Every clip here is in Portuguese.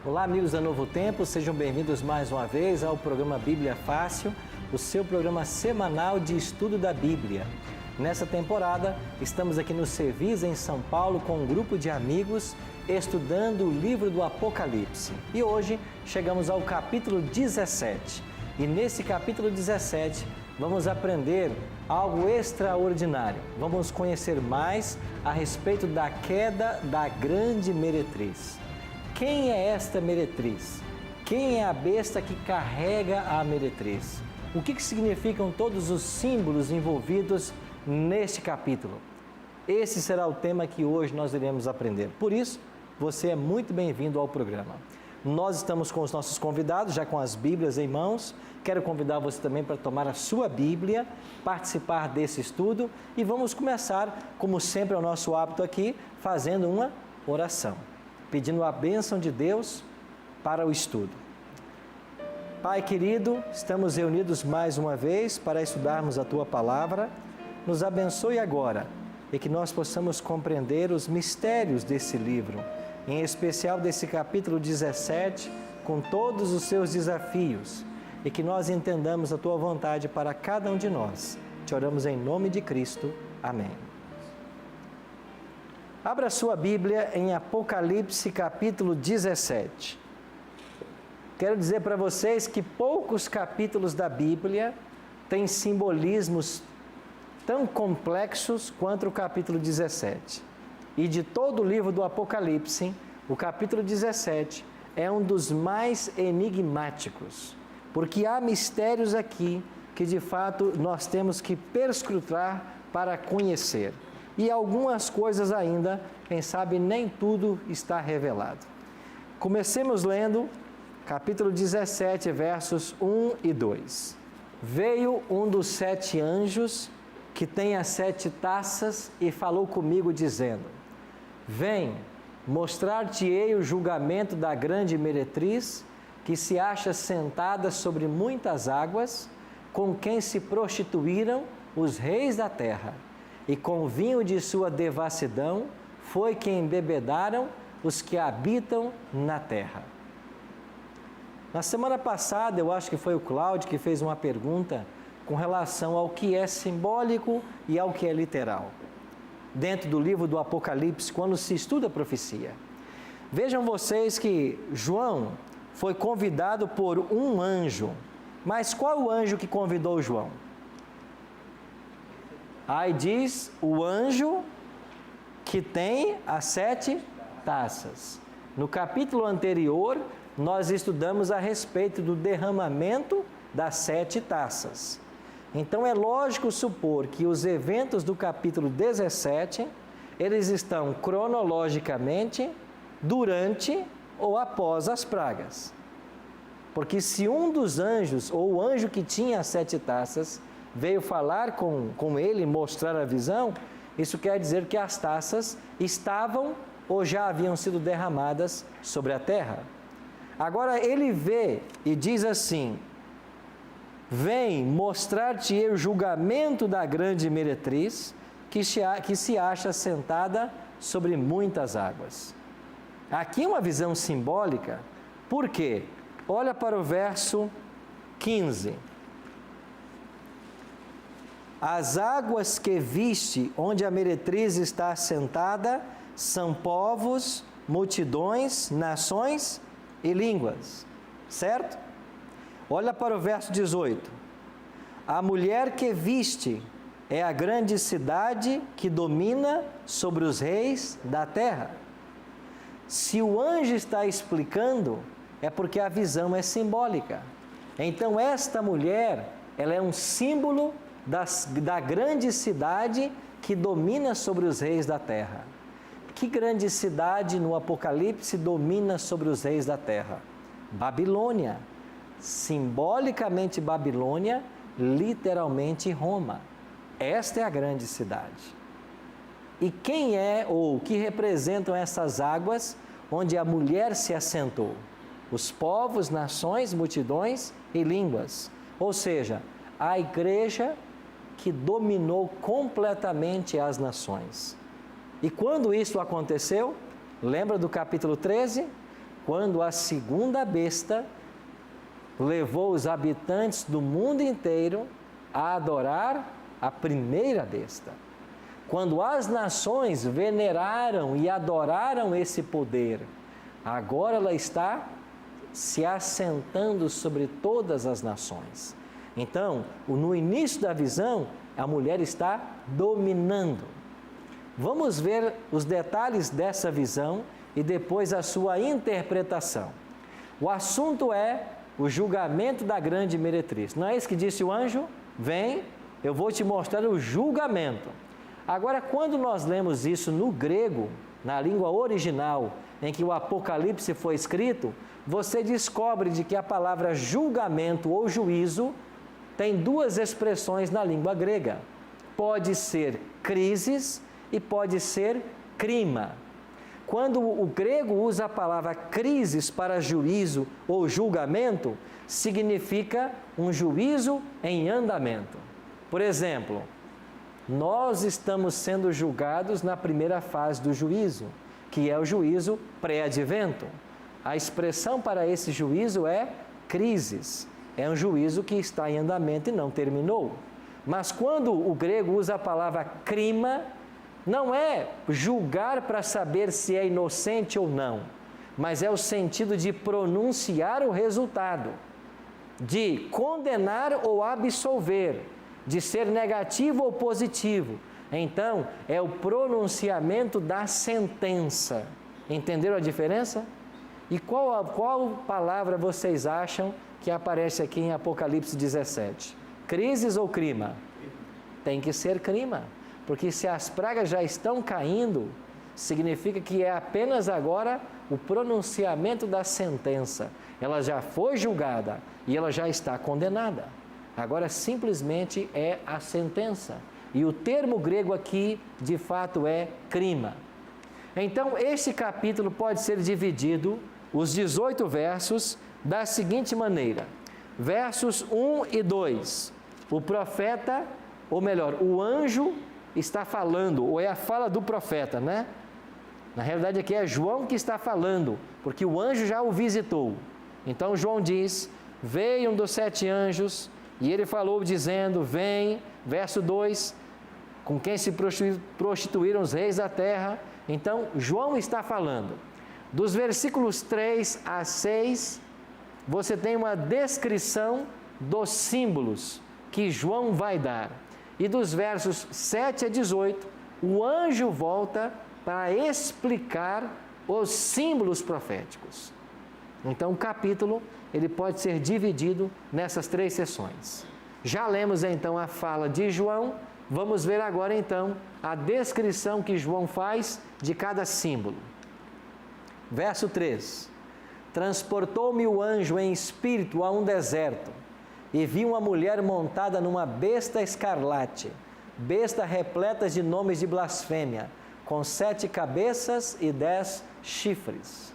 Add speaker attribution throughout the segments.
Speaker 1: Olá, amigos da Novo Tempo, sejam bem-vindos mais uma vez ao programa Bíblia Fácil, o seu programa semanal de estudo da Bíblia. Nessa temporada, estamos aqui no Sevis, em São Paulo, com um grupo de amigos estudando o livro do Apocalipse. E hoje chegamos ao capítulo 17. E nesse capítulo 17, vamos aprender algo extraordinário. Vamos conhecer mais a respeito da queda da grande meretriz. Quem é esta meretriz? Quem é a besta que carrega a meretriz? O que significam todos os símbolos envolvidos neste capítulo? Esse será o tema que hoje nós iremos aprender. Por isso, você é muito bem-vindo ao programa. Nós estamos com os nossos convidados, já com as Bíblias em mãos. Quero convidar você também para tomar a sua Bíblia, participar desse estudo e vamos começar, como sempre é o nosso hábito aqui, fazendo uma oração, pedindo a bênção de Deus para o estudo. Pai querido, estamos reunidos mais uma vez para estudarmos a Tua Palavra. Nos abençoe agora e que nós possamos compreender os mistérios desse livro, em especial desse capítulo 17, com todos os seus desafios, e que nós entendamos a Tua vontade para cada um de nós. Te oramos em nome de Cristo. Amém. Abra sua Bíblia em Apocalipse capítulo 17. Quero dizer para vocês que poucos capítulos da Bíblia têm simbolismos tão complexos quanto o capítulo 17. E de todo o livro do Apocalipse, o capítulo 17 é um dos mais enigmáticos, porque há mistérios aqui que de fato nós temos que perscrutar para conhecer. E algumas coisas ainda, quem sabe nem tudo está revelado. Comecemos lendo capítulo 17, versos 1 e 2. Veio um dos 7 anjos que tem as 7 taças e falou comigo dizendo: Vem, mostrar-te-ei o julgamento da grande meretriz, que se acha sentada sobre muitas águas, com quem se prostituíram os reis da terra, e com o vinho de sua devassidão foi que embebedaram os que habitam na terra. Na semana passada, eu acho que foi o Cláudio que fez uma pergunta com relação ao que é simbólico e ao que é literal, dentro do livro do Apocalipse, quando se estuda a profecia. Vejam vocês que João foi convidado por um anjo, mas qual o anjo que convidou João? Aí diz o anjo que tem as 7 taças. No capítulo anterior, nós estudamos a respeito do derramamento das 7 taças. Então é lógico supor que os eventos do capítulo 17, eles estão cronologicamente durante ou após as pragas. Porque se um dos anjos, ou o anjo que tinha as 7 taças, veio falar com ele, mostrar a visão, isso quer dizer que as taças estavam ou já haviam sido derramadas sobre a terra. Agora ele vê e diz assim: Vem, mostrar-te-ei o julgamento da grande meretriz, que se acha sentada sobre muitas águas. Aqui é uma visão simbólica. Por quê? Olha para o verso 15. As águas que viste, onde a meretriz está assentada, são povos, multidões, nações e línguas. Certo? Olha para o verso 18. A mulher que viste é a grande cidade que domina sobre os reis da terra. Se o anjo está explicando, é porque a visão é simbólica. Então esta mulher, ela é um símbolo da grande cidade que domina sobre os reis da terra. Que grande cidade no Apocalipse domina sobre os reis da terra? Babilônia. Simbolicamente Babilônia, literalmente Roma. Esta é a grande cidade. E quem é ou que representam essas águas onde a mulher se assentou? Os povos, nações, multidões e línguas. Ou seja, a igreja que dominou completamente as nações. E quando isso aconteceu, lembra do capítulo 13? quando a segunda besta levou os habitantes do mundo inteiro a adorar a primeira besta. Quando as nações veneraram e adoraram esse poder, agora ela está se assentando sobre todas as nações. Então, no início da visão, a mulher está dominando. Vamos ver os detalhes dessa visão e depois a sua interpretação. O assunto é o julgamento da grande meretriz. Não é isso que disse o anjo? Vem, eu vou te mostrar o julgamento. Agora, quando nós lemos isso no grego, na língua original, em que o Apocalipse foi escrito, você descobre de que a palavra julgamento ou juízo tem duas expressões na língua grega. Pode ser crises e pode ser crima. Quando o grego usa a palavra crises para juízo ou julgamento, significa um juízo em andamento. Por exemplo, nós estamos sendo julgados na primeira fase do juízo, que é o juízo pré-advento. A expressão para esse juízo é crises. É um juízo que está em andamento e não terminou. Mas quando o grego usa a palavra crima, não é julgar para saber se é inocente ou não, mas é o sentido de pronunciar o resultado, de condenar ou absolver, de ser negativo ou positivo. Então, é o pronunciamento da sentença. Entenderam a diferença? E qual palavra vocês acham que aparece aqui em Apocalipse 17? Crises ou crima? Tem que ser crima, porque se as pragas já estão caindo, significa que é apenas agora o pronunciamento da sentença. Ela já foi julgada e ela já está condenada. Agora simplesmente é a sentença. E o termo grego aqui, de fato, é crima. Então, este capítulo pode ser dividido, os 18 versos, da seguinte maneira. Versos 1 e 2. O profeta, ou melhor, o anjo está falando, ou é a fala do profeta, né? Na realidade aqui é João que está falando, porque o anjo já o visitou. Então João diz, veio um dos 7 anjos, e ele falou dizendo, vem, verso 2, com quem se prostituíram os reis da terra. Então João está falando. Dos versículos 3 a 6, você tem uma descrição dos símbolos que João vai dar. E dos versos 7 a 18, o anjo volta para explicar os símbolos proféticos. Então, o capítulo ele pode ser dividido nessas 3 sessões. Já lemos então a fala de João, vamos ver agora então a descrição que João faz de cada símbolo. Verso 3. Transportou-me o anjo em espírito a um deserto, e vi uma mulher montada numa besta escarlate, besta repleta de nomes de blasfêmia, com 7 cabeças e 10 chifres.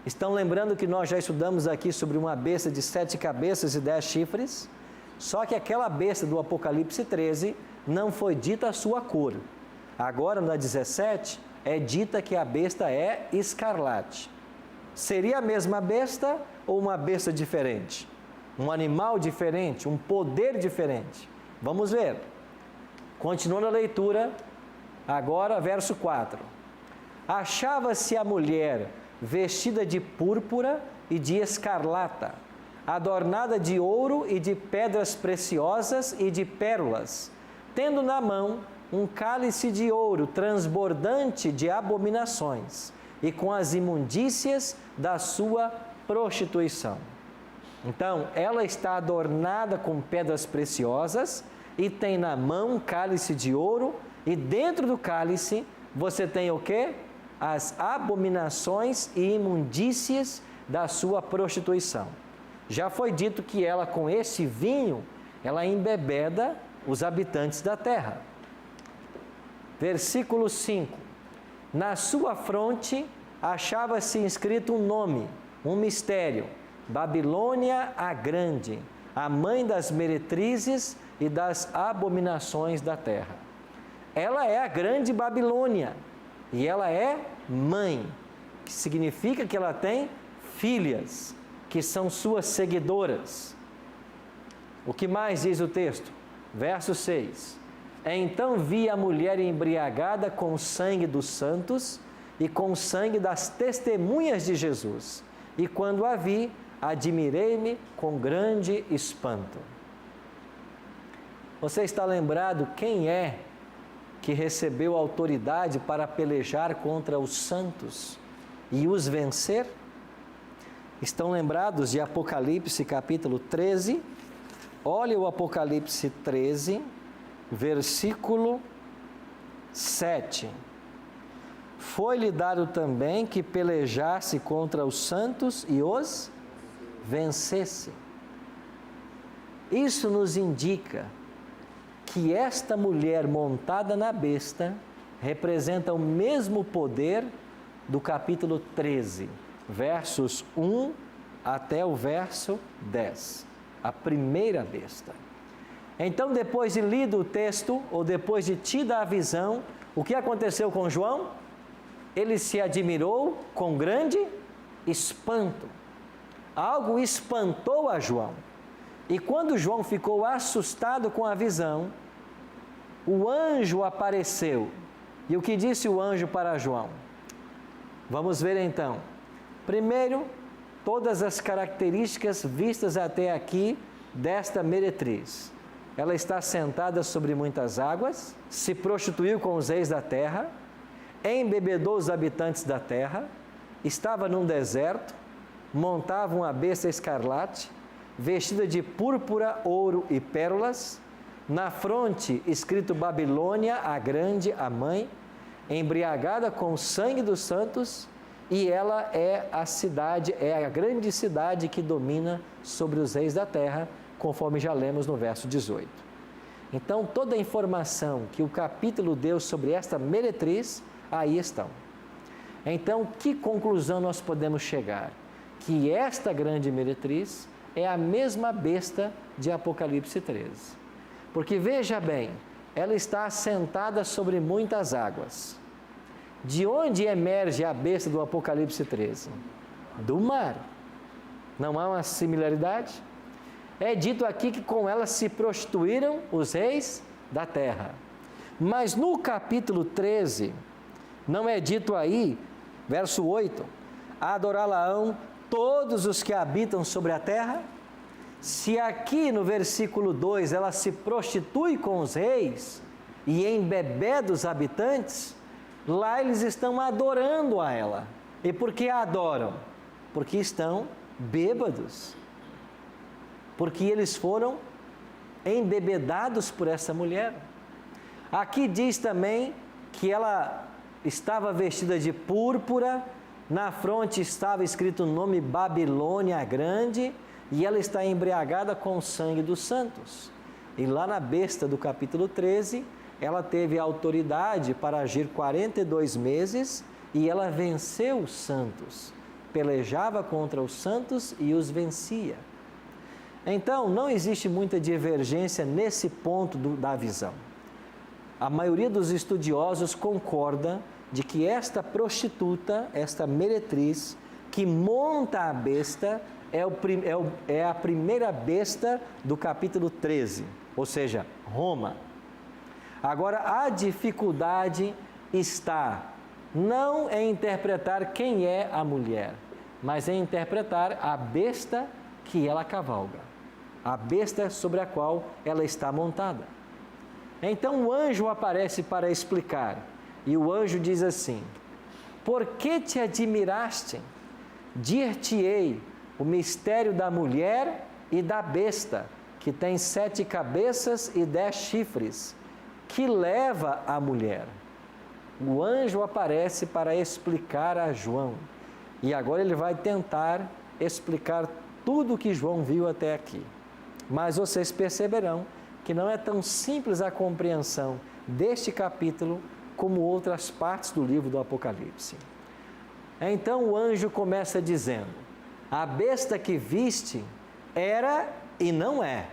Speaker 1: Estão lembrando que nós já estudamos aqui sobre uma besta de 7 cabeças e 10 chifres? Só que aquela besta do Apocalipse 13 não foi dita a sua cor. Agora, na 17, é dita que a besta é escarlate. Seria a mesma besta ou uma besta diferente? Um animal diferente, um poder diferente. Vamos ver. Continuando a leitura, agora verso 4. Achava-se a mulher vestida de púrpura e de escarlata, adornada de ouro e de pedras preciosas e de pérolas, tendo na mão um cálice de ouro transbordante de abominações e com as imundícias da sua prostituição. Então, ela está adornada com pedras preciosas e tem na mão um cálice de ouro, e dentro do cálice você tem o quê? As abominações e imundícias da sua prostituição. Já foi dito que ela, com esse vinho, ela embebeda os habitantes da terra. Versículo 5. Na sua fronte achava-se inscrito um nome, um mistério: Babilônia a Grande, a mãe das meretrizes e das abominações da terra. Ela é a grande Babilônia e ela é mãe. que significa que ela tem filhas, que são suas seguidoras. O que mais diz o texto? Verso 6. Então vi a mulher embriagada com o sangue dos santos e com o sangue das testemunhas de Jesus. E quando a vi, admirei-me com grande espanto. Você está lembrado quem é que recebeu autoridade para pelejar contra os santos e os vencer? Estão lembrados de Apocalipse capítulo 13? Olha o Apocalipse 13, versículo 7. Foi-lhe dado também que pelejasse contra os santos e os vencesse. Isso nos indica que esta mulher montada na besta representa o mesmo poder do capítulo 13, versos 1 até o verso 10, a primeira besta. Então, depois de lido o texto, ou depois de tida a visão, o que aconteceu com João? Ele se admirou com grande espanto. Algo espantou a João. E quando João ficou assustado com a visão, o anjo apareceu. E o que disse o anjo para João? Vamos ver então. Primeiro, todas as características vistas até aqui desta meretriz. Ela está sentada sobre muitas águas, se prostituiu com os reis da terra, embebedou os habitantes da terra, estava num deserto, montava uma besta escarlate, vestida de púrpura, ouro e pérolas, na fronte escrito Babilônia, a grande, a mãe, embriagada com o sangue dos santos, e ela é a cidade, é a grande cidade que domina sobre os reis da terra, conforme já lemos no verso 18. Então, toda a informação que o capítulo deu sobre esta meretriz, aí estão. Então, que conclusão nós podemos chegar? Que esta grande meretriz é a mesma besta de Apocalipse 13. Porque veja bem, ela está assentada sobre muitas águas. De onde emerge a besta do Apocalipse 13? Do mar. Não há uma similaridade? É dito aqui que com ela se prostituíram os reis da terra. Mas no capítulo 13, não é dito aí, verso 8, adorá-la-ão todos os que habitam sobre a terra? Se aqui no versículo 2 ela se prostitui com os reis e embebeda os habitantes, lá eles estão adorando a ela. E por que a adoram? Porque estão bêbados. Porque eles foram embebedados por essa mulher. Aqui diz também que ela estava vestida de púrpura, na fronte estava escrito o nome Babilônia Grande, e ela está embriagada com o sangue dos santos. E lá na besta do capítulo 13, ela teve autoridade para agir 42 meses, e ela venceu os santos, pelejava contra os santos e os vencia. Então, não existe muita divergência nesse ponto da visão. A maioria dos estudiosos concorda de que esta prostituta, esta meretriz, que monta a besta, é a primeira besta do capítulo 13, ou seja, Roma. Agora, a dificuldade está não em interpretar quem é a mulher, mas em interpretar a besta que ela cavalga, a besta sobre a qual ela está montada. Então o anjo aparece para explicar, e o anjo diz assim: por que te admiraste? Dir-te-ei o mistério da mulher e da besta, que tem 7 cabeças e 10 chifres, que leva a mulher. O anjo aparece para explicar a João, e agora ele vai tentar explicar tudo o que João viu até aqui. Mas vocês perceberão que não é tão simples a compreensão deste capítulo como outras partes do livro do Apocalipse. Então o anjo começa dizendo: a besta que viste era e não é,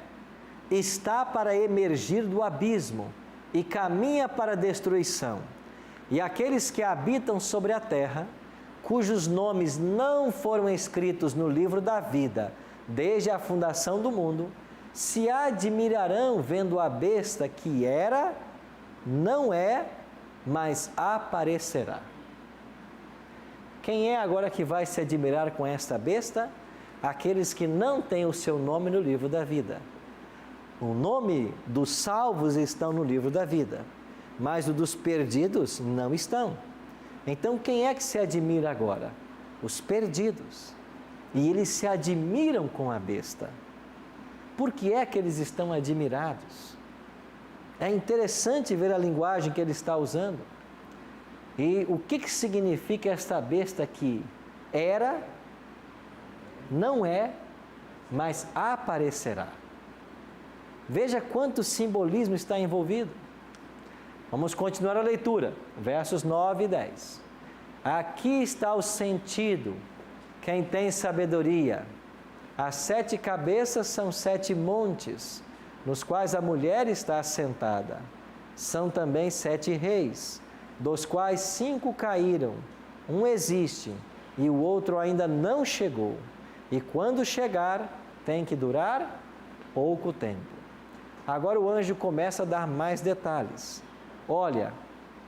Speaker 1: está para emergir do abismo e caminha para a destruição. E aqueles que habitam sobre a terra, cujos nomes não foram escritos no livro da vida, desde a fundação do mundo, se admirarão vendo a besta que era, não é, mas aparecerá. Quem é agora que vai se admirar com esta besta? Aqueles que não têm o seu nome no livro da vida. O nome dos salvos estão no livro da vida, mas o dos perdidos não estão. Então quem é que se admira agora? Os perdidos. E eles se admiram com a besta. Por que é que eles estão admirados? É interessante ver a linguagem que ele está usando. E o que significa esta besta que era, não é, mas aparecerá. Veja quanto simbolismo está envolvido. Vamos continuar a leitura, versos 9 e 10. Aqui está o sentido, quem tem sabedoria. As 7 cabeças são 7 montes, nos quais a mulher está assentada. São também 7 reis, dos quais 5 caíram. Um existe e o outro ainda não chegou. E quando chegar, tem que durar pouco tempo. Agora o anjo começa a dar mais detalhes. Olha,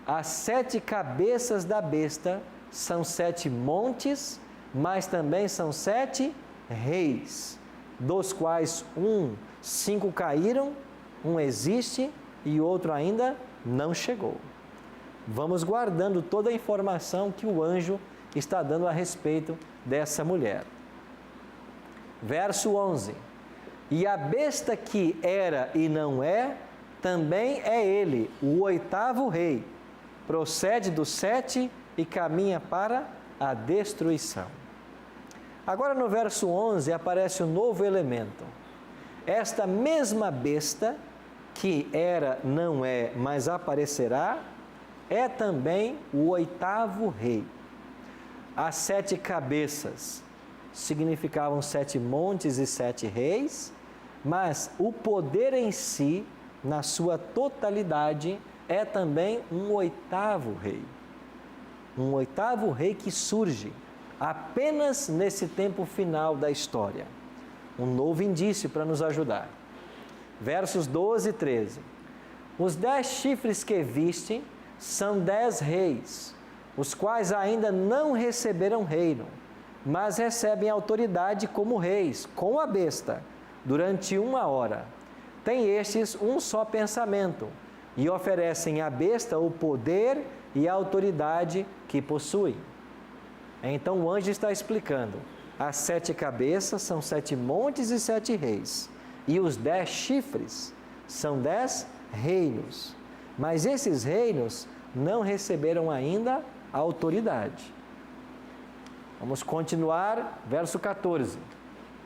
Speaker 1: as 7 cabeças da besta são 7 montes, mas também são 7 reis, dos quais 5 caíram, um existe e outro ainda não chegou. Vamos guardando toda a informação que o anjo está dando a respeito dessa mulher. Verso 11. E a besta que era e não é, também é ele, o 8º rei. Procede do 7 e caminha para a destruição. Agora no verso 11 aparece um novo elemento. Esta mesma besta, que era, não é, mas aparecerá, é também o 8º rei. As 7 cabeças significavam 7 montes e 7 reis, mas o poder em si, na sua totalidade, é também um 8º rei. Um 8º rei que surge apenas nesse tempo final da história. Um novo indício para nos ajudar. Versos 12 e 13. Os 10 chifres que viste são 10 reis, os quais ainda não receberam reino, mas recebem autoridade como reis, com a besta, durante 1 hora. Tem estes um só pensamento, e oferecem à besta o poder e a autoridade que possuem. Então o anjo está explicando. As 7 cabeças são 7 montes e 7 reis. E os 10 chifres são 10 reinos. Mas esses reinos não receberam ainda a autoridade. Vamos continuar, verso 14.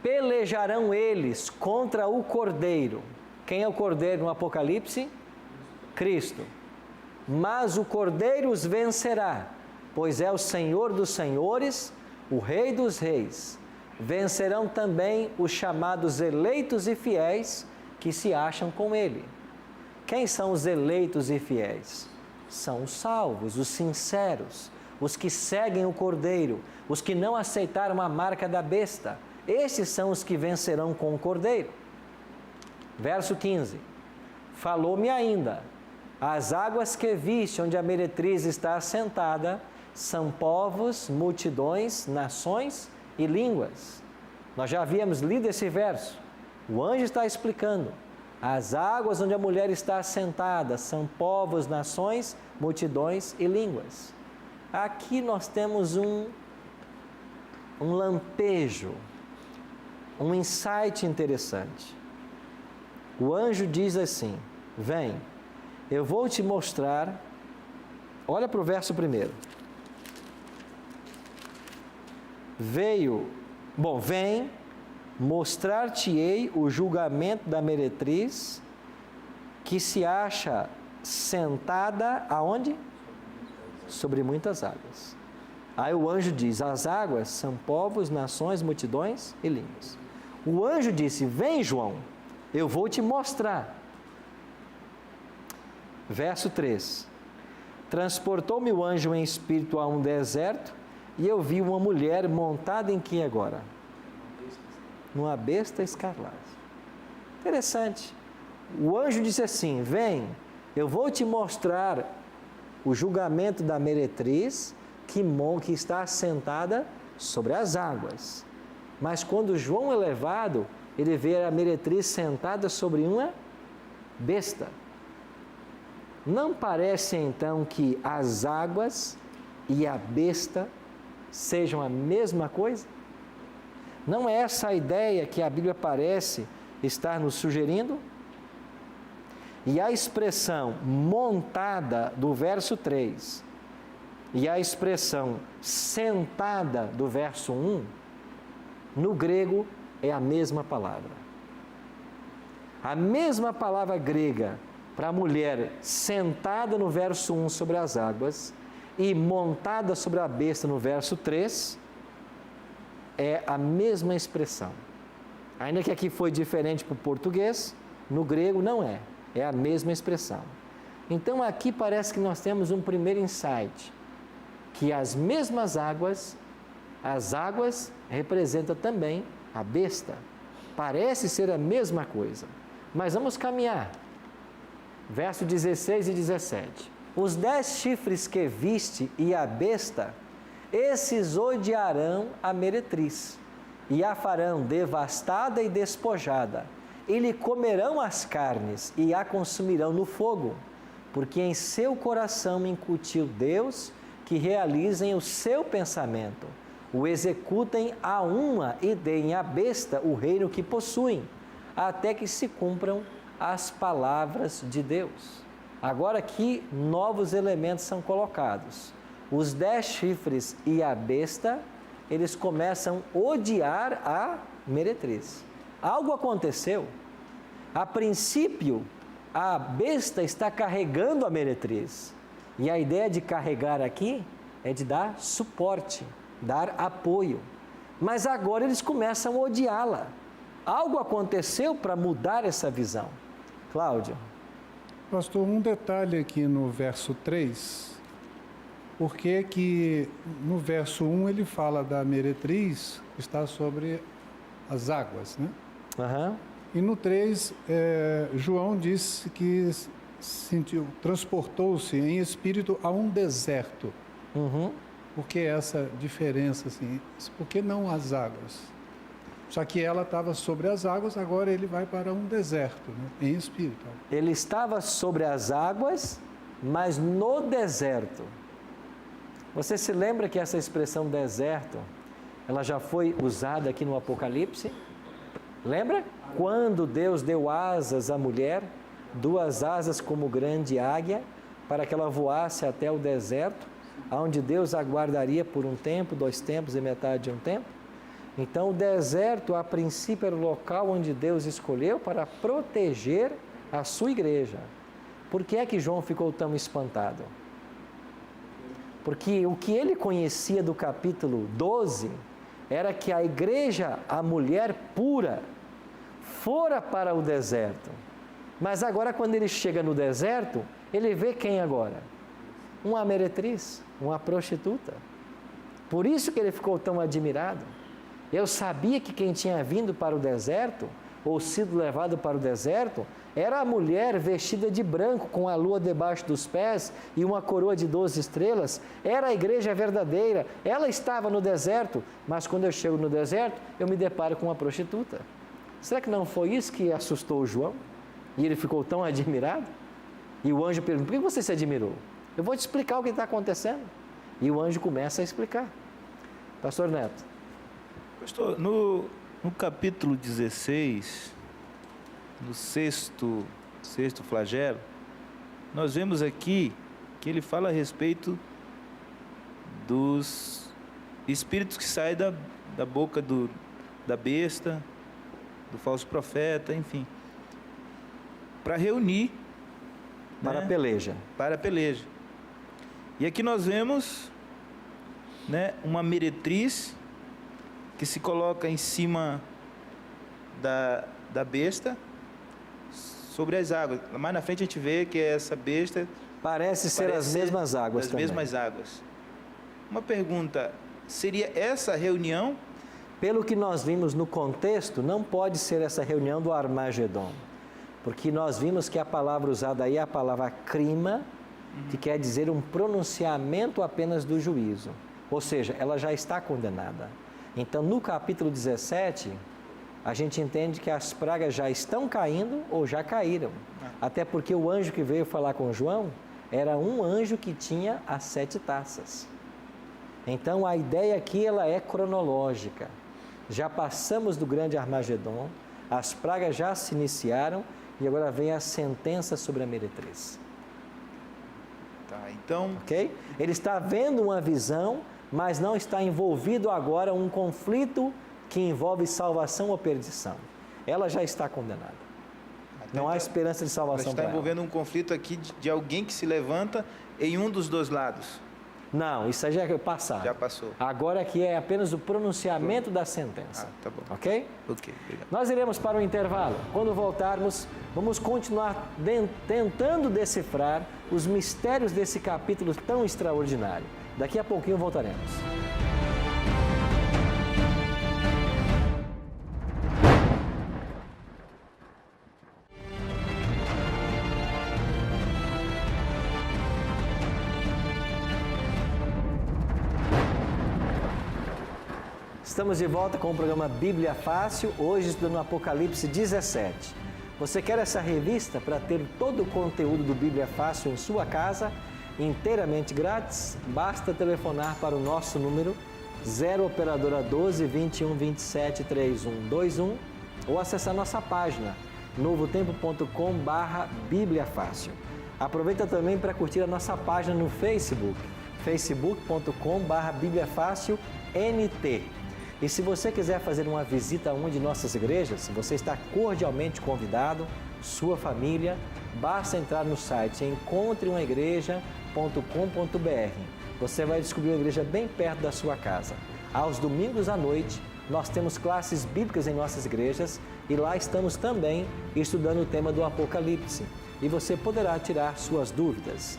Speaker 1: Pelejarão eles contra o Cordeiro. Quem é o Cordeiro no Apocalipse? Cristo. Mas o Cordeiro os vencerá, pois é o Senhor dos senhores, o Rei dos reis. Vencerão também os chamados eleitos e fiéis que se acham com ele. Quem são os eleitos e fiéis? São os salvos, os sinceros, os que seguem o Cordeiro, os que não aceitaram a marca da besta. Estes são os que vencerão com o Cordeiro. Verso 15. Falou-me ainda, as águas que viste onde a meretriz está assentada são povos, multidões, nações e línguas. Nós já havíamos lido esse verso. O anjo está explicando. As águas onde a mulher está assentada são povos, nações, multidões e línguas. Aqui nós temos um lampejo, um insight interessante. O anjo diz assim: vem, eu vou te mostrar. Olha para o verso 1. Vem, mostrar-te-ei o julgamento da meretriz que se acha sentada aonde? Sobre muitas águas. Aí o anjo diz: as águas são povos, nações, multidões e línguas. O anjo disse: vem, João, eu vou te mostrar. Verso 3. Transportou-me o anjo em espírito a um deserto e eu vi uma mulher montada em quem agora? Numa besta escarlate. Interessante. O anjo disse assim: vem, eu vou te mostrar o julgamento da meretriz que está assentada sobre as águas. Mas quando João é levado, ele vê a meretriz sentada sobre uma besta. Não parece então que as águas e a besta sejam a mesma coisa? Não é essa a ideia que a Bíblia parece estar nos sugerindo? E a expressão montada do verso 3 e a expressão sentada do verso 1, no grego é a mesma palavra. A mesma palavra grega para a mulher sentada no verso 1 sobre as águas e montada sobre a besta no verso 3 é a mesma expressão. Ainda que aqui foi diferente para o português, no grego não é. É a mesma expressão. Então aqui parece que nós temos um primeiro insight, que as mesmas águas, as águas representam também a besta. Parece ser a mesma coisa. Mas vamos caminhar. Verso 16 e 17. Os 10 chifres que viste e a besta, esses odiarão a meretriz, e a farão devastada e despojada, e lhe comerão as carnes, e a consumirão no fogo, porque em seu coração incutiu Deus, que realizem o seu pensamento, o executem a uma e deem à besta o reino que possuem, até que se cumpram as palavras de Deus. Agora aqui novos elementos são colocados. Os 10 chifres e a besta, eles começam a odiar a meretriz. Algo aconteceu. A princípio, a besta está carregando a meretriz. E a ideia de carregar aqui é de dar suporte, dar apoio. Mas agora eles começam a odiá-la. Algo aconteceu para mudar essa visão. Cláudio.
Speaker 2: Pastor, um detalhe aqui no verso 3, porque que no verso 1 ele fala da meretriz que está sobre as águas, né?
Speaker 1: Uhum.
Speaker 2: E no 3, João disse que transportou-se em espírito a um deserto.
Speaker 1: Uhum.
Speaker 2: Por que essa diferença assim? Por que não as águas? Só que ela estava sobre as águas, agora ele vai para um deserto, né? Em espírito.
Speaker 1: Ele estava sobre as águas, mas no deserto. Você se lembra que essa expressão deserto, ela já foi usada aqui no Apocalipse? Lembra? Quando Deus deu asas à mulher, 2 asas como grande águia, para que ela voasse até o deserto, onde Deus aguardaria por um tempo, 2 tempos e metade de um tempo. Então o deserto, a princípio, era o local onde Deus escolheu para proteger a sua igreja. Por que é que João ficou tão espantado? Porque o que ele conhecia do capítulo 12 era que a igreja, a mulher pura, fora para o deserto. Mas agora, quando ele chega no deserto, ele vê quem agora? Uma meretriz, uma prostituta. Por isso que ele ficou tão admirado. Eu sabia que quem tinha vindo para o deserto, ou sido levado para o deserto, era a mulher vestida de branco, com a lua debaixo dos pés e uma coroa de 12 estrelas. Era a igreja verdadeira. Ela estava no deserto, mas quando eu chego no deserto, eu me deparo com uma prostituta. Será que não foi isso que assustou o João? E ele ficou tão admirado? E o anjo pergunta: por que você se admirou? Eu vou te explicar o que está acontecendo. E o anjo começa a explicar. Pastor Neto.
Speaker 3: Pastor, no capítulo 16, no sexto flagelo, nós vemos aqui que ele fala a respeito dos espíritos que saem da boca da besta, do falso profeta, enfim, para reunir,
Speaker 1: Para a peleja.
Speaker 3: Para a peleja. E aqui nós vemos, né, uma meretriz que se coloca em cima da besta sobre as águas. Mais na frente a gente vê que essa besta
Speaker 1: Parece ser as mesmas águas também.
Speaker 3: As mesmas águas. Uma pergunta: seria essa reunião?
Speaker 1: Pelo que nós vimos no contexto, não pode ser essa reunião do Armagedon. Porque nós vimos que a palavra usada aí é a palavra crima, que quer dizer um pronunciamento apenas do juízo. Ou seja, ela já está condenada. Então, no capítulo 17, a gente entende que as pragas já estão caindo ou já caíram. Até porque o anjo que veio falar com João era um anjo que tinha as 7 taças. Então, a ideia aqui ela é cronológica. Já passamos do grande Armagedon, as pragas já se iniciaram e agora vem a sentença sobre a meretriz.
Speaker 3: Tá, então...
Speaker 1: Ok? Ele está vendo uma visão, mas não está envolvido agora um conflito que envolve salvação ou perdição. Ela já está condenada. Não há esperança de salvação para ela.
Speaker 3: Está envolvendo um conflito aqui de alguém que se levanta em um dos dois lados.
Speaker 1: Não, isso aí já é passado.
Speaker 3: Já passou.
Speaker 1: Agora aqui é apenas o pronunciamento da sentença.
Speaker 3: Tá bom.
Speaker 1: Ok?
Speaker 3: Ok, obrigado.
Speaker 1: Nós iremos para o intervalo. Quando voltarmos, vamos continuar tentando decifrar os mistérios desse capítulo tão extraordinário. Daqui a pouquinho voltaremos. Estamos de volta com o programa Bíblia Fácil, hoje estudando Apocalipse 17. Você quer essa revista para ter todo o conteúdo do Bíblia Fácil em sua casa, inteiramente grátis? Basta telefonar para o nosso número 0 operadora 12 21 27 3121 ou acessar nossa página novotempo.com/Bíblia Fácil. Aproveita também para curtir a nossa página no Facebook, facebook.com/Bíblia Fácil NT. E se você quiser fazer uma visita a uma de nossas igrejas, você está cordialmente convidado, sua família, basta entrar no site encontreumaigreja.com.br. Você vai descobrir uma igreja bem perto da sua casa. Aos domingos à noite, nós temos classes bíblicas em nossas igrejas e lá estamos também estudando o tema do Apocalipse. E você poderá tirar suas dúvidas.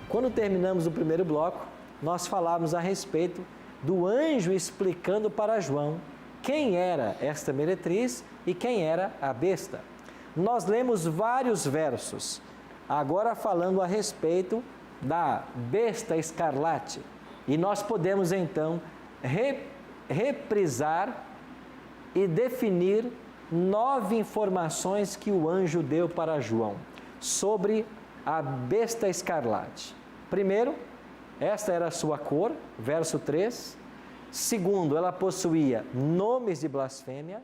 Speaker 1: Quando terminamos o primeiro bloco, nós falamos a respeito do anjo explicando para João quem era esta meretriz e quem era a besta. Nós lemos vários versos, agora falando a respeito da besta escarlate. E nós podemos então reprisar e definir 9 informações que o anjo deu para João sobre a besta escarlate. Primeiro, esta era a sua cor, verso 3. Segundo, ela possuía nomes de blasfêmia,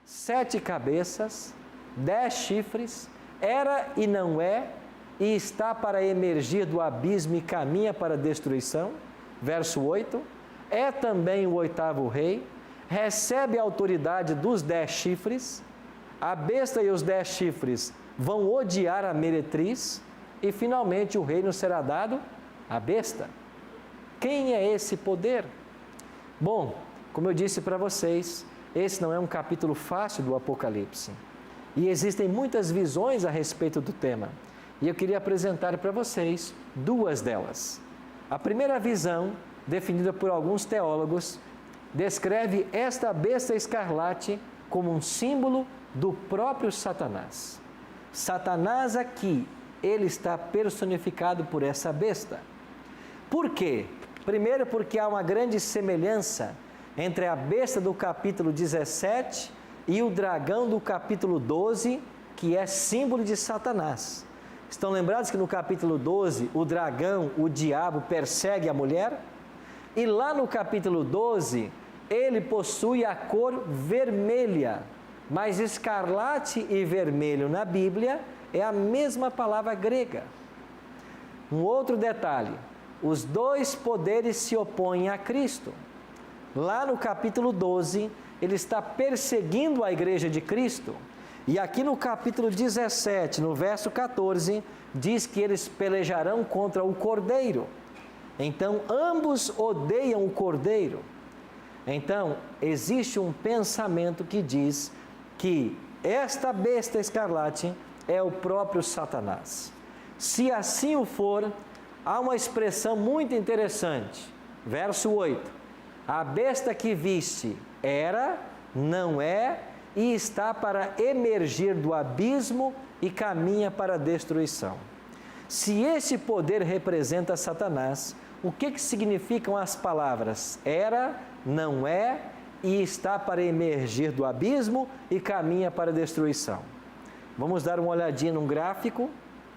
Speaker 1: 7 cabeças, 10 chifres, era e não é, e está para emergir do abismo e caminha para a destruição. Verso 8. É também o 8º rei, recebe a autoridade dos 10 chifres, a besta e os 10 chifres vão odiar a meretriz, e finalmente o reino será dado à besta. Quem é esse poder? Bom, como eu disse para vocês, esse não é um capítulo fácil do Apocalipse. E existem muitas visões a respeito do tema. E eu queria apresentar para vocês 2 delas. A primeira visão, definida por alguns teólogos, descreve esta besta escarlate como um símbolo do próprio Satanás. Satanás aqui, ele está personificado por essa besta. Por quê? Primeiro, porque há uma grande semelhança entre a besta do capítulo 17 e o dragão do capítulo 12, que é símbolo de Satanás. Estão lembrados que no capítulo 12, o dragão, o diabo, persegue a mulher? E lá no capítulo 12, ele possui a cor vermelha. Mas escarlate e vermelho na Bíblia é a mesma palavra grega. Um outro detalhe. Os 2 poderes se opõem a Cristo. Lá no capítulo 12, ele está perseguindo a igreja de Cristo. E aqui no capítulo 17, no verso 14, diz que eles pelejarão contra o Cordeiro. Então, ambos odeiam o Cordeiro. Então, existe um pensamento que diz que esta besta escarlate é o próprio Satanás. Se assim o for, há uma expressão muito interessante, verso 8. A besta que viste era, não é e está para emergir do abismo e caminha para a destruição. Se esse poder representa Satanás, o que significam as palavras era, não é e está para emergir do abismo e caminha para a destruição? Vamos dar uma olhadinha num gráfico.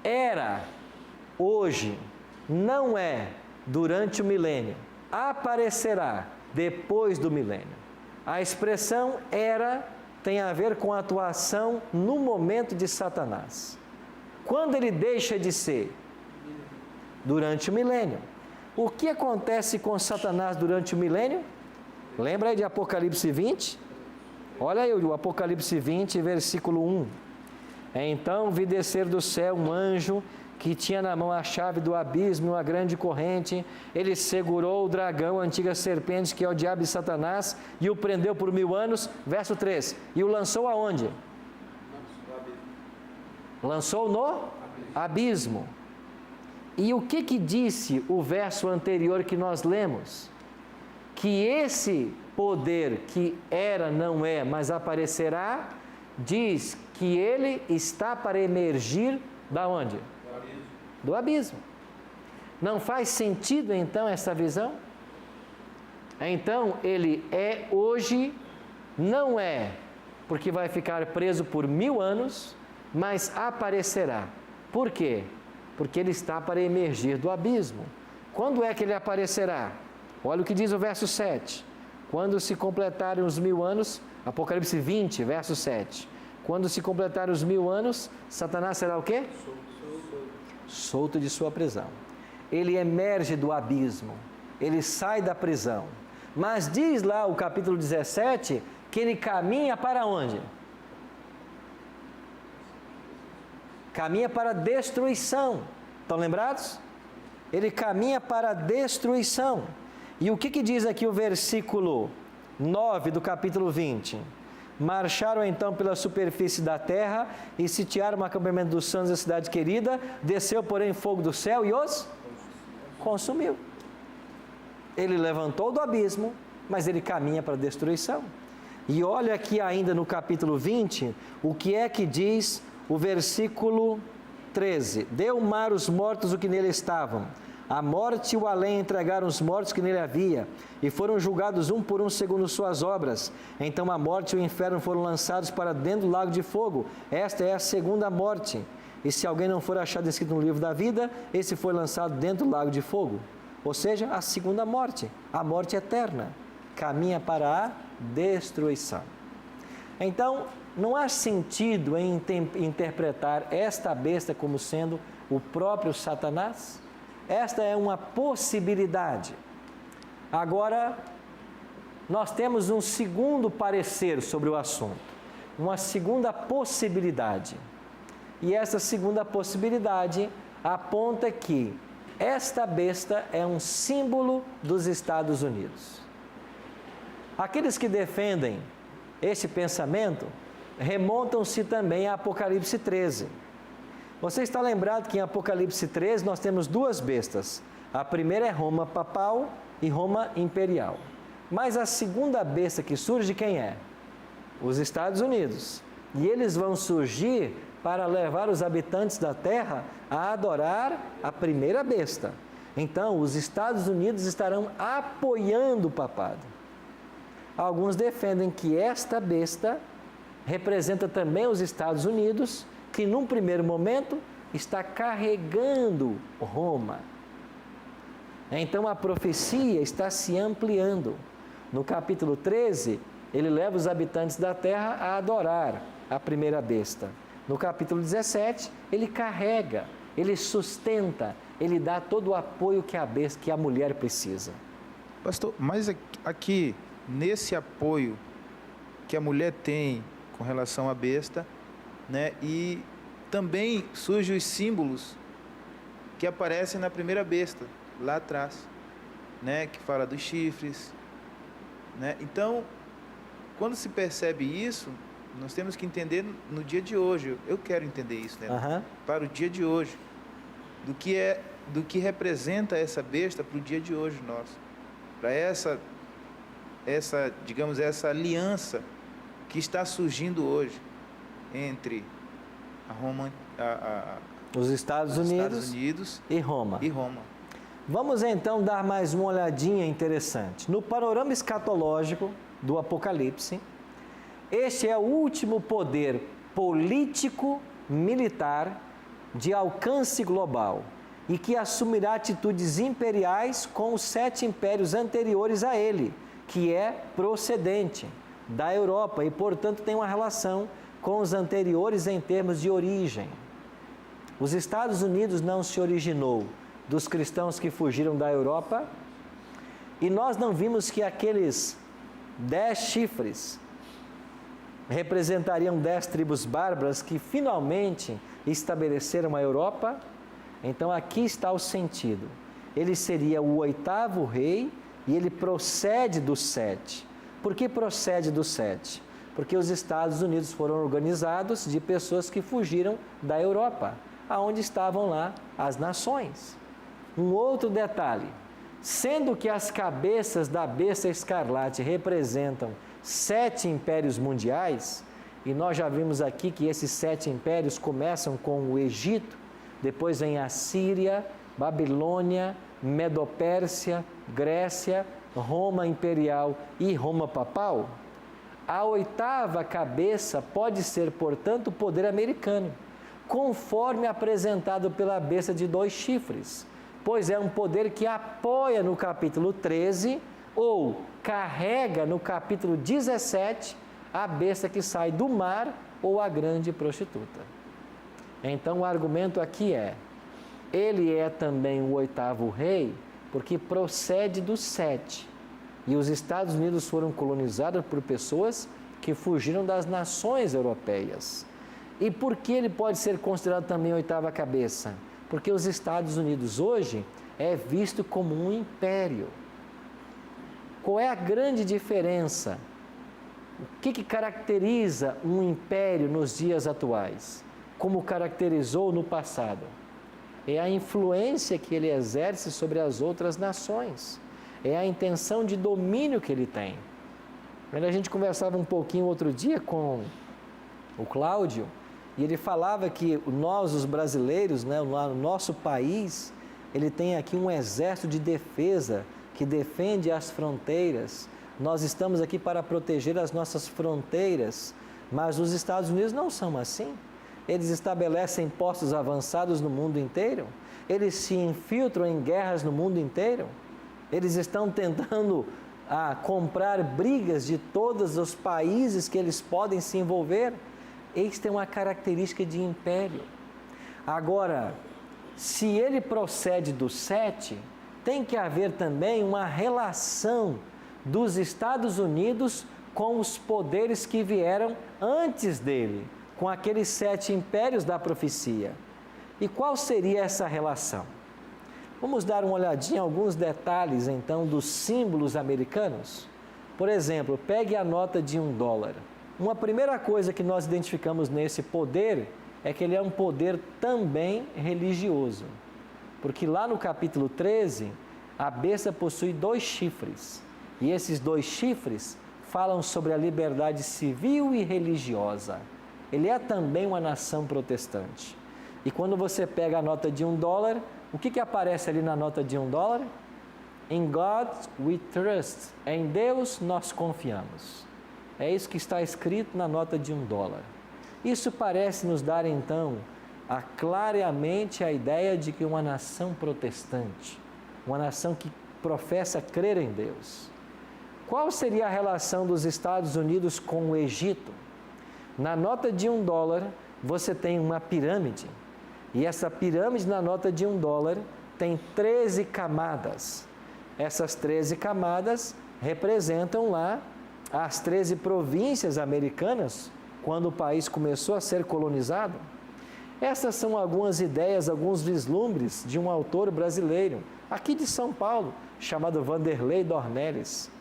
Speaker 1: Era, hoje, não é, durante o milênio, aparecerá depois do milênio. A expressão era tem a ver com a atuação no momento de Satanás. Quando ele deixa de ser? Durante o milênio. O que acontece com Satanás durante o milênio? Lembra aí de Apocalipse 20? Olha aí o Apocalipse 20, versículo 1. Então vi descer do céu um anjo que tinha na mão a chave do abismo e uma grande corrente. Ele segurou o dragão, a antiga serpente, que é o diabo e Satanás, e o prendeu por 1000 anos. Verso 3. E o lançou aonde? Lançou no abismo. E o que disse o verso anterior que nós lemos? Que esse poder que era, não é, mas aparecerá, diz que ele está para emergir da onde? Do abismo. Não faz sentido então essa visão? Então ele é hoje, não é, porque vai ficar preso por 1000 anos, mas aparecerá. Por quê? Porque ele está para emergir do abismo. Quando é que ele aparecerá? Olha o que diz o verso 7. Quando se completarem os 1000 anos, Apocalipse 20, verso 7. Quando se completarem os 1000 anos, Satanás será o quê? Solto de sua prisão. Ele emerge do abismo, ele sai da prisão. Mas diz lá o capítulo 17 que ele caminha para onde? Caminha para a destruição. Estão lembrados? Ele caminha para a destruição. E o que diz aqui o versículo 9 do capítulo 20? Marcharam então pela superfície da terra e sitiaram o acampamento dos santos da cidade querida. Desceu, porém, fogo do céu e os consumiu. Ele levantou do abismo, mas ele caminha para a destruição. E olha aqui ainda no capítulo 20, o que é que diz o versículo 13. Deu o mar os mortos o que nele estavam. A morte e o além entregaram os mortos que nele havia, e foram julgados um por um segundo suas obras. Então a morte e o inferno foram lançados para dentro do lago de fogo. Esta é a segunda morte. E se alguém não for achado escrito no livro da vida, esse foi lançado dentro do lago de fogo. Ou seja, a segunda morte, a morte eterna, caminha para a destruição. Então, não há sentido em interpretar esta besta como sendo o próprio Satanás. Esta é uma possibilidade. Agora, nós temos um segundo parecer sobre o assunto, uma segunda possibilidade. E essa segunda possibilidade aponta que esta besta é um símbolo dos Estados Unidos. Aqueles que defendem este pensamento remontam-se também a Apocalipse 13. Você está lembrado que em Apocalipse 13 nós temos duas bestas. A primeira é Roma papal e Roma imperial. Mas a segunda besta que surge, quem é? Os Estados Unidos. E eles vão surgir para levar os habitantes da terra a adorar a primeira besta. Então, os Estados Unidos estarão apoiando o papado. Alguns defendem que esta besta representa também os Estados Unidos, que num primeiro momento está carregando Roma. Então a profecia está se ampliando. No capítulo 13, ele leva os habitantes da terra a adorar a primeira besta. No capítulo 17, ele carrega, ele sustenta, ele dá todo o apoio que a mulher precisa.
Speaker 3: Pastor, mas aqui, nesse apoio que a mulher tem com relação à besta, né? E também surgem os símbolos que aparecem na primeira besta, lá atrás, né? Que fala dos chifres, né? Então, quando se percebe isso, nós temos que entender no dia de hoje. Eu quero entender isso, né? Para o dia de hoje, do que representa essa besta para o dia de hoje nosso, para essa digamos, essa aliança que está surgindo hoje entre a Roma,
Speaker 1: os Estados Unidos
Speaker 3: e
Speaker 1: Roma.
Speaker 3: Roma.
Speaker 1: Vamos então dar mais uma olhadinha interessante. No panorama escatológico do Apocalipse, este é o último poder político militar de alcance global e que assumirá atitudes imperiais com os 7 impérios anteriores a ele, que é procedente da Europa e, portanto, tem uma relação com os anteriores em termos de origem. Os Estados Unidos não se originou dos cristãos que fugiram da Europa e nós não vimos que aqueles 10 chifres representariam 10 tribos bárbaras que finalmente estabeleceram a Europa. Então aqui está o sentido. Ele seria o 8º rei e ele procede dos 7. Por que procede dos 7? Porque os Estados Unidos foram organizados de pessoas que fugiram da Europa, aonde estavam lá as nações. Um outro detalhe, sendo que as cabeças da besta escarlate representam 7 impérios mundiais, e nós já vimos aqui que esses 7 impérios começam com o Egito, depois vem a Síria, Babilônia, Medopérsia, Grécia, Roma imperial e Roma papal. A 8ª cabeça pode ser, portanto, o poder americano, conforme apresentado pela besta de 2 chifres, pois é um poder que apoia no capítulo 13 ou carrega no capítulo 17 a besta que sai do mar ou a grande prostituta. Então o argumento aqui é, ele é também o 8º rei, porque procede dos 7. E os Estados Unidos foram colonizados por pessoas que fugiram das nações europeias. E por que ele pode ser considerado também a 8ª cabeça? Porque os Estados Unidos hoje é visto como um império. Qual é a grande diferença? O que caracteriza um império nos dias atuais? Como caracterizou no passado? É a influência que ele exerce sobre as outras nações. É a intenção de domínio que ele tem. A gente conversava um pouquinho outro dia com o Cláudio, e ele falava que nós, os brasileiros, né, no nosso país, ele tem aqui um exército de defesa que defende as fronteiras. Nós estamos aqui para proteger as nossas fronteiras, mas os Estados Unidos não são assim. Eles estabelecem postos avançados no mundo inteiro, eles se infiltram em guerras no mundo inteiro, eles estão tentando comprar brigas de todos os países que eles podem se envolver. Este é uma característica de império. Agora, se ele procede do 7, tem que haver também uma relação dos Estados Unidos com os poderes que vieram antes dele, com aqueles 7 impérios da profecia. E qual seria essa relação? Vamos dar uma olhadinha em alguns detalhes, então, dos símbolos americanos. Por exemplo, pegue a nota de $1. Uma primeira coisa que nós identificamos nesse poder é que ele é um poder também religioso. Porque lá no capítulo 13, a besta possui 2 chifres. E esses 2 chifres falam sobre a liberdade civil e religiosa. Ele é também uma nação protestante. E quando você pega a nota de $1, o que aparece ali na nota de $1? In God we trust. Em Deus nós confiamos. É isso que está escrito na nota de $1. Isso parece nos dar, então, claramente a ideia de que uma nação protestante, uma nação que professa crer em Deus. Qual seria a relação dos Estados Unidos com o Egito? Na nota de $1, você tem uma pirâmide. E essa pirâmide na nota de $1 tem 13 camadas. Essas 13 camadas representam lá as 13 províncias americanas, quando o país começou a ser colonizado. Essas são algumas ideias, alguns vislumbres de um autor brasileiro, aqui de São Paulo, chamado Vanderlei Dornelles,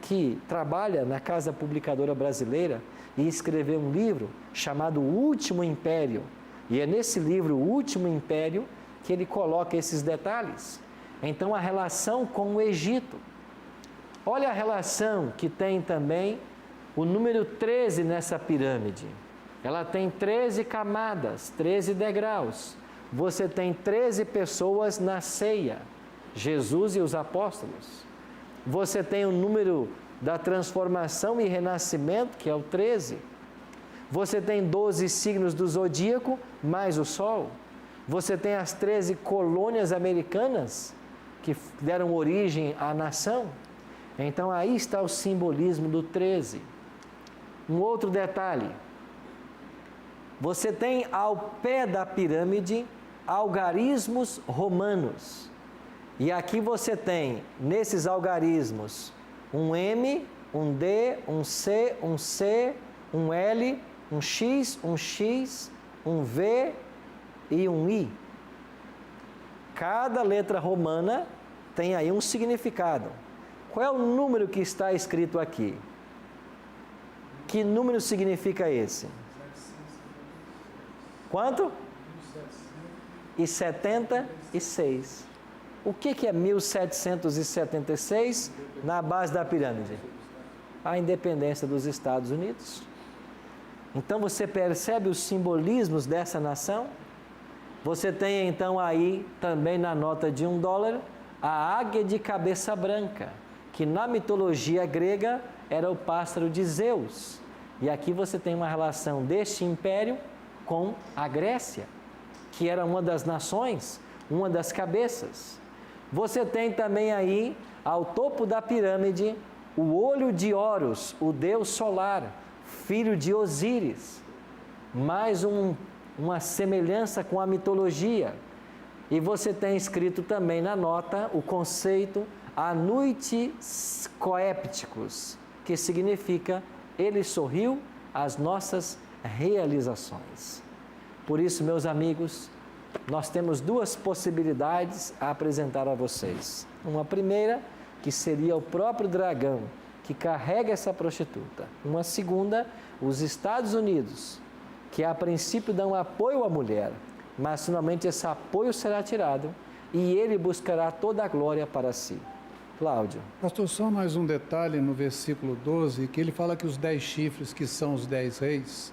Speaker 1: que trabalha na Casa Publicadora Brasileira e escreveu um livro chamado O Último Império. E é nesse livro, O Último Império, que ele coloca esses detalhes. Então, a relação com o Egito. Olha a relação que tem também o número 13 nessa pirâmide. Ela tem 13 camadas, 13 degraus. Você tem 13 pessoas na ceia, Jesus e os apóstolos. Você tem o número da transformação e renascimento, que é o 13. Você tem 12 signos do zodíaco, mais o Sol. Você tem as 13 colônias americanas, que deram origem à nação. Então, aí está o simbolismo do 13. Um outro detalhe. Você tem ao pé da pirâmide algarismos romanos. E aqui você tem, nesses algarismos, um M, um D, um C, um C, um L, um X, um V e um I. Cada letra romana tem aí um significado. Qual é o número que está escrito aqui? Que número significa esse? Quanto? 1776. O que é 1776 na base da pirâmide? A independência dos Estados Unidos. Então você percebe os simbolismos dessa nação? Você tem então aí também na nota de $1 a águia de cabeça branca, que na mitologia grega era o pássaro de Zeus. E aqui você tem uma relação deste império com a Grécia, que era uma das nações, uma das cabeças. Você tem também aí, ao topo da pirâmide, o olho de Horus, o deus solar, filho de Osíris. Mais uma semelhança com a mitologia. E você tem escrito também na nota o conceito Anuitis Coepticus, que significa ele sorriu às nossas realizações. Por isso, meus amigos, nós temos duas possibilidades a apresentar a vocês. Uma primeira, que seria o próprio dragão que carrega essa prostituta. Uma segunda, os Estados Unidos, que a princípio dão apoio à mulher, mas finalmente esse apoio será tirado e ele buscará toda a glória para si. Cláudio.
Speaker 2: Pastor, só mais um detalhe no versículo 12, que ele fala que os 10 chifres, que são os 10 reis,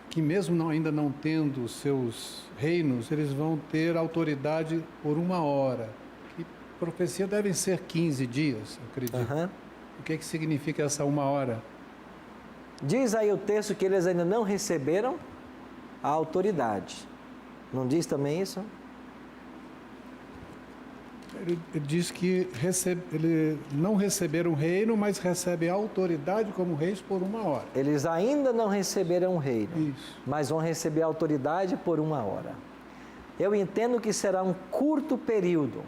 Speaker 2: que mesmo ainda não tendo seus reinos, eles vão ter autoridade por 1 hora. Que profecia devem ser 15 dias, eu acredito. O que significa essa 1 hora?
Speaker 1: Diz aí o texto que eles ainda não receberam a autoridade. Não diz também isso?
Speaker 2: Ele diz que ele não receberam o reino, mas recebem autoridade como reis por 1 hora.
Speaker 1: Eles ainda não receberam o reino,
Speaker 2: Isso.
Speaker 1: mas vão receber autoridade por 1 hora. Eu entendo que será um curto período,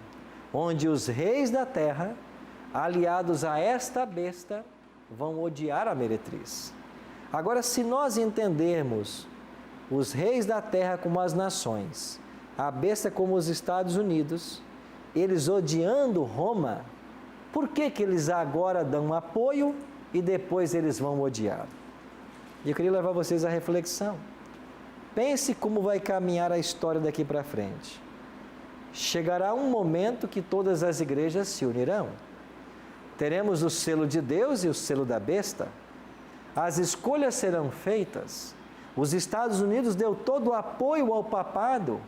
Speaker 1: onde os reis da terra, aliados a esta besta, vão odiar a meretriz. Agora, se nós entendermos os reis da terra como as nações, a besta como os Estados Unidos, eles odiando Roma, por que eles agora dão apoio e depois eles vão odiar? E eu queria levar vocês à reflexão. Pense como vai caminhar a história daqui para frente. Chegará um momento que todas as igrejas se unirão. Teremos o selo de Deus e o selo da besta. As escolhas serão feitas. Os Estados Unidos deu todo o apoio ao papado,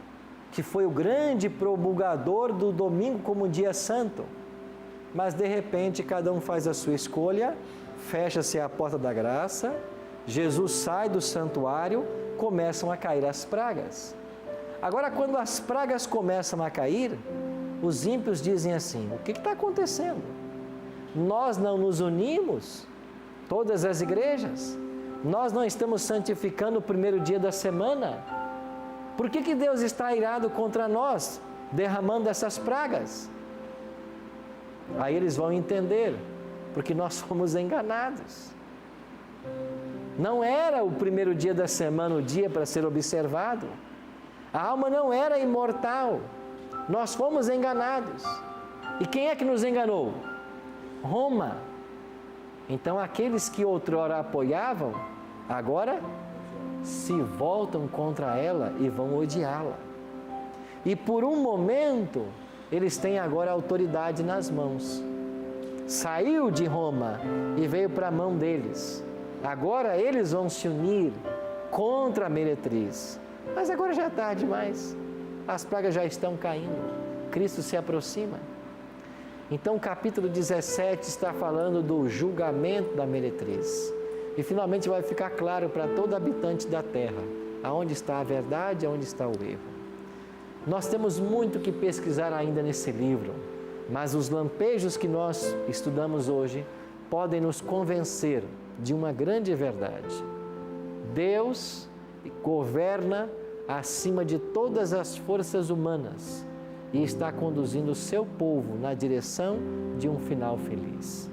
Speaker 1: que foi o grande promulgador do domingo como dia santo. Mas de repente cada um faz a sua escolha, fecha-se a porta da graça, Jesus sai do santuário, começam a cair as pragas. Agora, quando as pragas começam a cair, os ímpios dizem assim: o que está acontecendo? Nós não nos unimos, todas as igrejas, nós não estamos santificando o primeiro dia da semana. Por que Deus está irado contra nós, derramando essas pragas? Aí eles vão entender, porque nós fomos enganados. Não era o primeiro dia da semana o dia para ser observado. A alma não era imortal. Nós fomos enganados. E quem é que nos enganou? Roma. Então aqueles que outrora apoiavam, agora se voltam contra ela e vão odiá-la. E por um momento, eles têm agora autoridade nas mãos. saiu de Roma e veio para a mão deles. Agora eles vão se unir contra a meretriz. Mas agora já é tarde demais. As pragas já estão caindo. Cristo se aproxima. Então o capítulo 17 está falando do julgamento da meretriz. E finalmente vai ficar claro para todo habitante da terra aonde está a verdade e aonde está o erro. Nós temos muito que pesquisar ainda nesse livro, mas os lampejos que nós estudamos hoje podem nos convencer de uma grande verdade. Deus governa acima de todas as forças humanas e está conduzindo o seu povo na direção de um final feliz.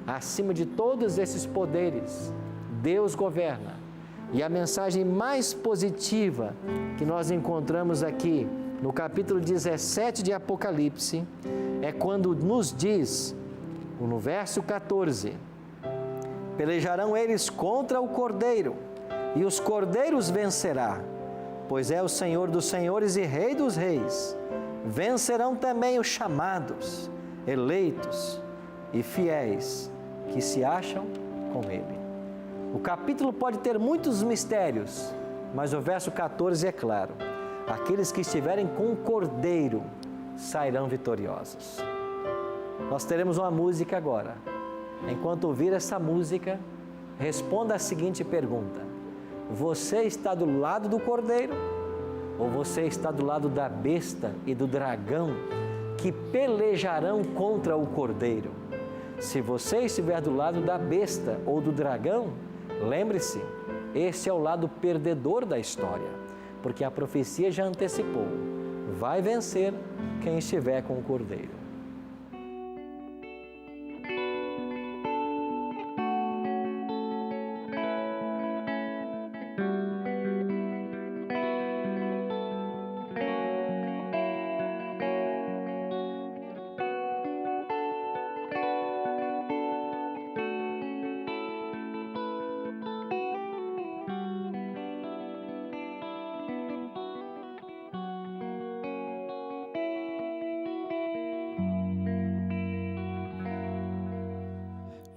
Speaker 1: Acima de todos esses poderes, Deus governa. E a mensagem mais positiva que nós encontramos aqui no capítulo 17 de Apocalipse é quando nos diz, no verso 14: pelejarão eles contra o Cordeiro, e os cordeiros vencerá, pois é o Senhor dos senhores e Rei dos reis. Vencerão também os chamados, eleitos e fiéis que se acham com Ele. O capítulo pode ter muitos mistérios, mas o verso 14 é claro: aqueles que estiverem com o Cordeiro sairão vitoriosos. Nós teremos uma música agora. Enquanto ouvir essa música, responda a seguinte pergunta: você está do lado do Cordeiro ou você está do lado da besta e do dragão que pelejarão contra o Cordeiro? Se você estiver do lado da besta ou do dragão, lembre-se, esse é o lado perdedor da história, porque a profecia já antecipou: vai vencer quem estiver com o Cordeiro.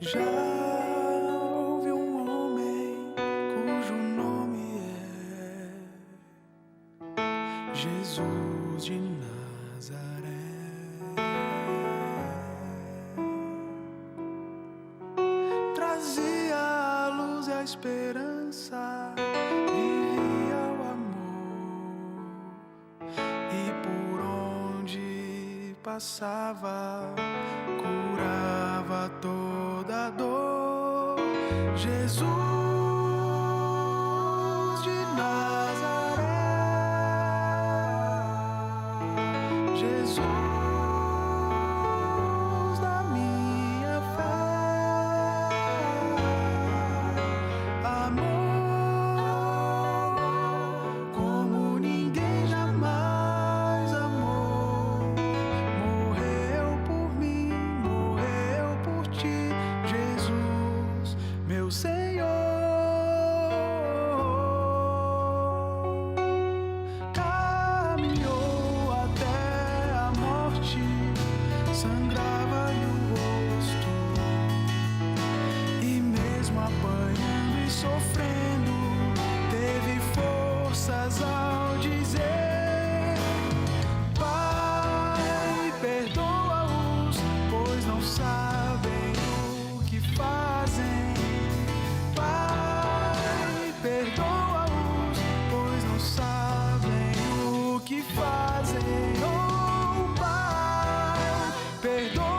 Speaker 4: Já houve um homem cujo nome é Jesus de Nazaré. Trazia a luz e a esperança, vivia o amor, e por onde passava curava toda dor. Jesus de Nazaré, Jesus da minha fé, amor como ninguém jamais amou. Morreu por mim, morreu por ti, Jesus, meu Senhor. Caminhou até a morte, sangrava-lhe o rosto, e mesmo apanhando e sofrendo, teve forças ao dizer: Pai, perdoa-os, pois não sabem o que fazem. Pai, perdoa-os, pois não sabem o que fazem. Oh, Pai, perdoa.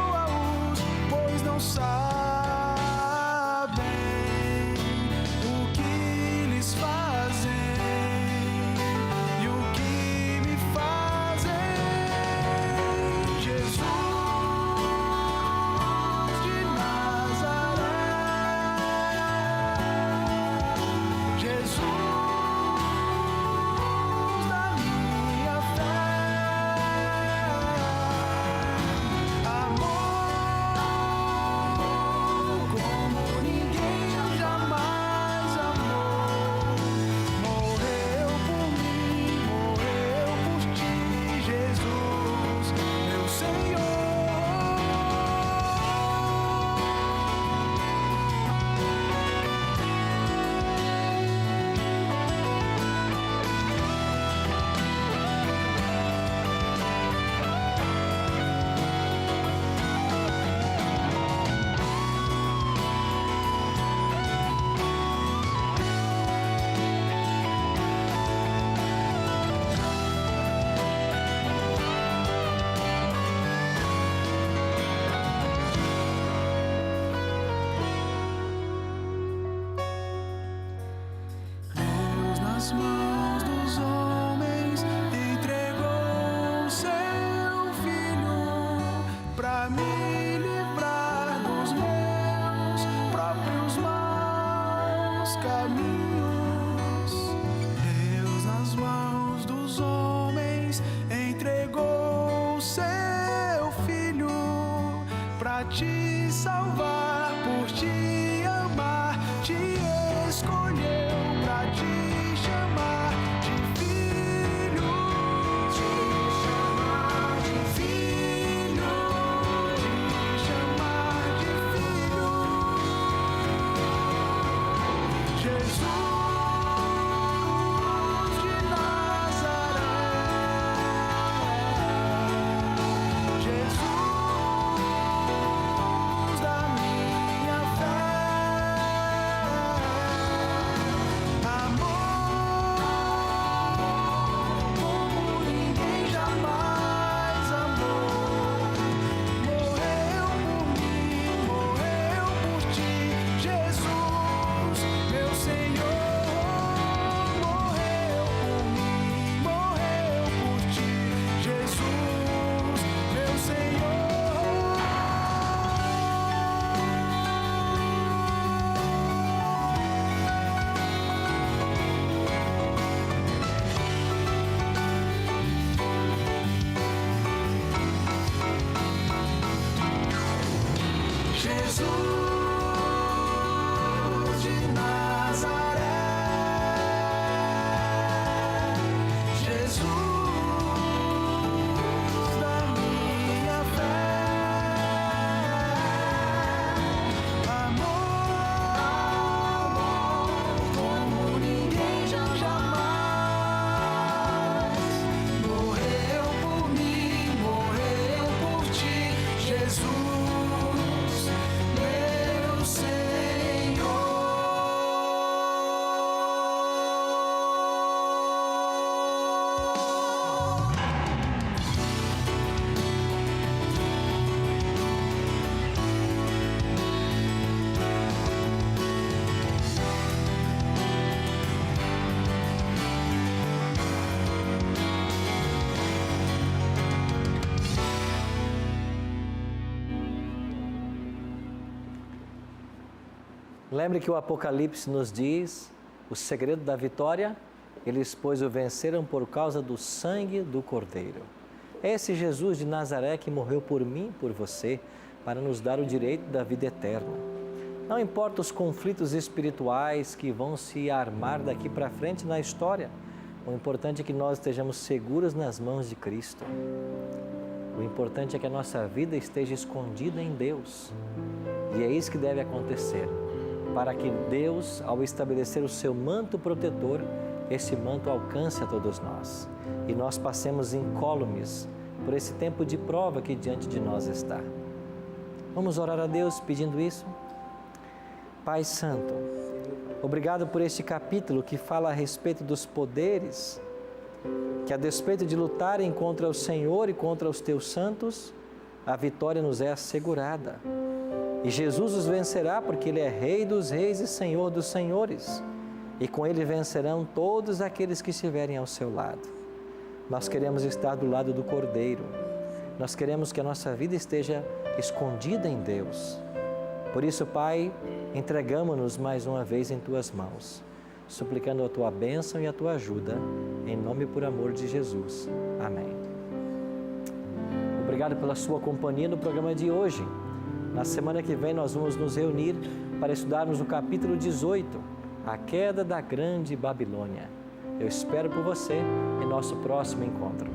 Speaker 4: seu filho pra te salvar, por te amar, te escolheu pra te chamar de filho, te chamar de filho, te chamar de filho. Jesus de Nazaré, Jesus da minha fé, amor como ninguém jamais amou, morreu por mim, morreu por ti, Jesus, meu Senhor, morreu por mim, morreu por ti, Jesus, meu Senhor. Jesus de Nazaré, Jesus da minha fé, amor como ninguém jamais, morreu por mim, morreu por ti, Jesus, meu Senhor.
Speaker 1: Lembre que o Apocalipse nos diz o segredo da vitória: eles, pois, o venceram por causa do sangue do Cordeiro. É esse Jesus de Nazaré que morreu por mim, por você, para nos dar o direito da vida eterna. Não importa os conflitos espirituais que vão se armar daqui para frente na história, o importante é que nós estejamos seguros nas mãos de Cristo. O importante é que a nossa vida esteja escondida em Deus. E é isso que deve acontecer, para que Deus, ao estabelecer o seu manto protetor, esse manto alcance a todos nós e nós passemos incólumes por esse tempo de prova que diante de nós está. Vamos orar a Deus pedindo isso? Pai Santo, obrigado por este capítulo que fala a respeito dos poderes que, a despeito de lutarem contra o Senhor e contra os teus santos, a vitória nos é assegurada. E Jesus os vencerá porque Ele é Rei dos reis e Senhor dos senhores. E com Ele vencerão todos aqueles que estiverem ao seu lado. Nós queremos estar do lado do Cordeiro. Nós queremos que a nossa vida esteja escondida em Deus. Por isso, Pai, entregamo-nos mais uma vez em Tuas mãos, suplicando a Tua bênção e a Tua ajuda, em nome e por amor de Jesus. Amém. Obrigado pela sua companhia no programa de hoje. Na semana que vem nós vamos nos reunir para estudarmos o capítulo 18, a queda da grande Babilônia. Eu espero por você em nosso próximo encontro.